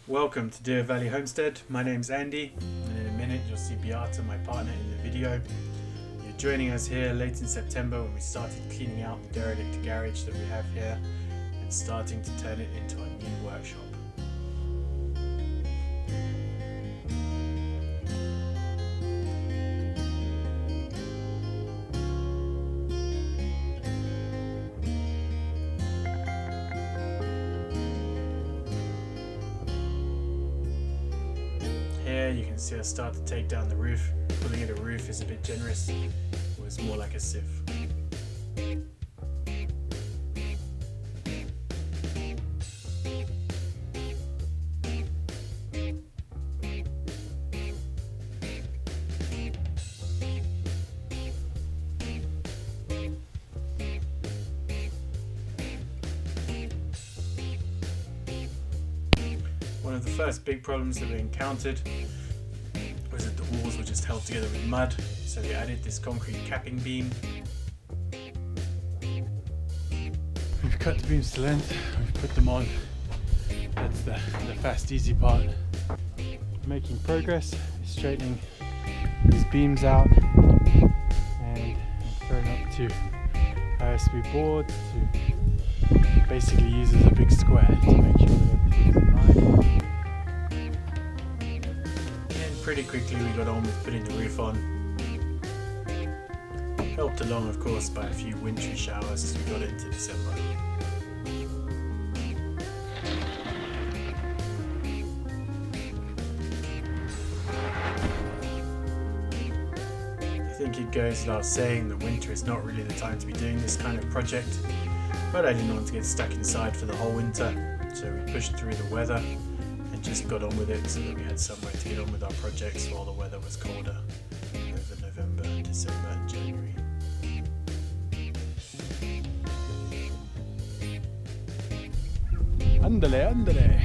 Welcome to Deer Valley Homestead. My name's Andy, and in a minute you'll see Beata, my partner, in the video. You're joining us here late in September when we started cleaning out the derelict garage that we have here and starting to turn it into a new workshop. Here you can see us start to take down the roof. Calling it a roof is a bit generous. It was more like a sieve. One of the first big problems that we encountered was that the walls were just held together with mud, so we added this concrete capping beam. We've cut the beams to length, we've put them on. That's the fast, easy part. Making progress, straightening these beams out and throwing up to OSB boards to basically use as a big square to make sure that everything's in line. And pretty quickly we got on with putting the roof on. Helped along, of course, by a few wintry showers as we got into December. I think it goes without saying that winter is not really the time to be doing this kind of project, but I didn't want to get stuck inside for the whole winter, so we pushed through the weather and just got on with it so that we had somewhere to get on with our projects while the weather was colder over November, December and January. Andale, andale!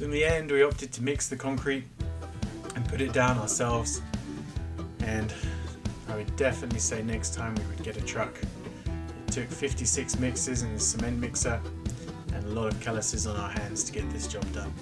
In the end, we opted to mix the concrete and put it down ourselves, and I would definitely say next time we would get a truck. It took 56 mixes and a cement mixer and a lot of calluses on our hands to get this job done.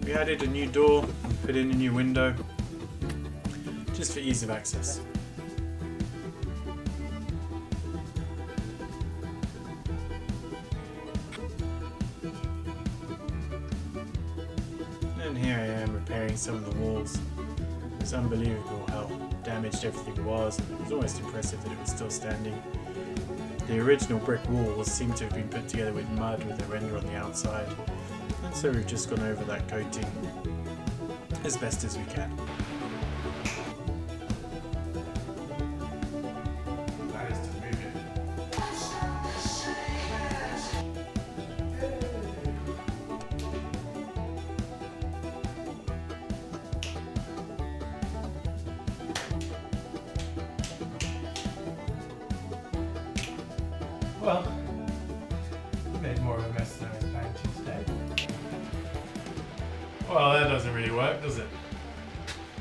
We added a new door and put in a new window, just for ease of access. And here I am repairing some of the walls. It's unbelievable how damaged everything was, and it was almost impressive that it was still standing. The original brick walls seem to have been put together with mud with a render on the outside. And so we've just gone over that coating as best as we can. That is to move it. Well, we made more of a mess than I was planning to today. Well, that doesn't really work, does it?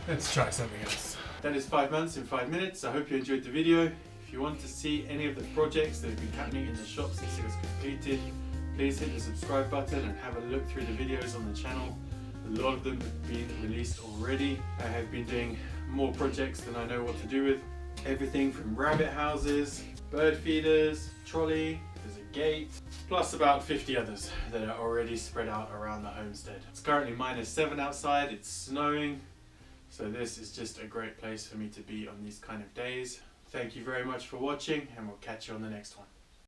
Let's try something else. That is 5 months in 5 minutes. I hope you enjoyed the video. If you want to see any of the projects that have been happening in the shop since it was completed, please hit the subscribe button and have a look through the videos on the channel. A lot of them have been released already. I have been doing more projects than I know what to do with. Everything from rabbit houses, bird feeders, trolley, there's a gate, plus about 50 others that are already spread out around the homestead. It's currently -7 outside, it's snowing, so this is just a great place for me to be on these kind of days. Thank you very much for watching, and we'll catch you on the next one.